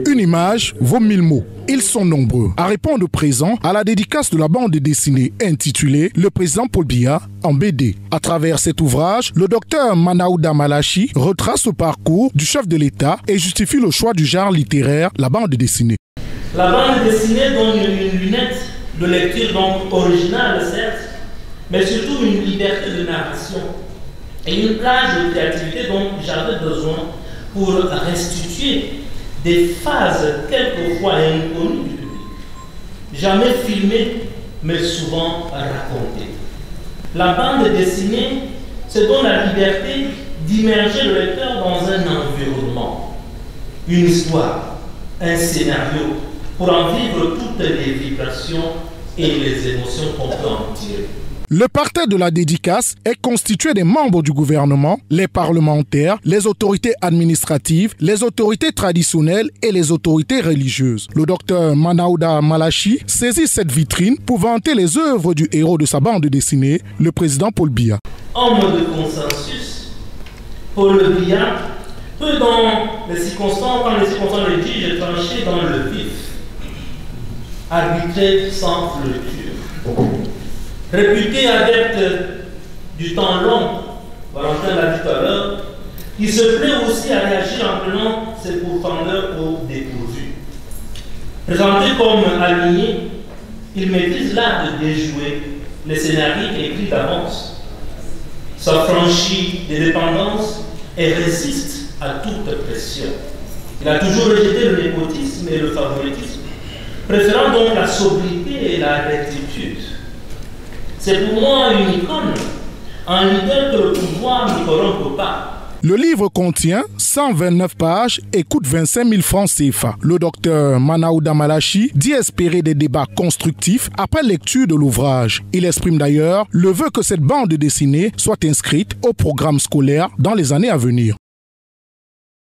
Une image vaut 1000 mots. Ils sont nombreux à répondre présent à la dédicace de la bande dessinée intitulée Le président Paul Biya en BD. À travers cet ouvrage, le docteur Manaouda Malachi retrace le parcours du chef de l'État et justifie le choix du genre littéraire, la bande dessinée. La bande dessinée donne une lunette de lecture donc originale, certes, mais surtout une liberté de narration et une plage de créativité dont j'avais besoin pour restituer des phases quelquefois inconnues du public, jamais filmées, mais souvent racontées. La bande dessinée se donne la liberté d'immerger le lecteur dans un environnement, une histoire, un scénario, pour en vivre toutes les vibrations et les émotions qu'on peut en tirer. Le parterre de la dédicace est constitué des membres du gouvernement, les parlementaires, les autorités administratives, les autorités traditionnelles et les autorités religieuses. Le docteur Manaouda Malachi saisit cette vitrine pour vanter les œuvres du héros de sa bande dessinée, le président Paul Biya. Homme de consensus, Paul Biya peut dans les circonstances, quand les circonstances l'exigent, trancher dans le vif, arbitrer sans fléture. Réputé adepte du temps long, Valentin l'a dit tout à l'heure, il se plaît aussi à réagir en prenant ses pourfendeurs au dépourvu. Présenté comme aligné, il maîtrise l'art de déjouer les scénarios écrits d'avance, s'affranchit des dépendances et résiste à toute pression. Il a toujours rejeté le népotisme et le favoritisme, préférant donc la sobriété et la rectitude. C'est pour moi une icône, un leader que le pouvoir ne corrompt pas. Le livre contient 129 pages et coûte 25 000 francs CFA. Le docteur Manaouda Malachi dit espérer des débats constructifs après lecture de l'ouvrage. Il exprime d'ailleurs le vœu que cette bande dessinée soit inscrite au programme scolaire dans les années à venir.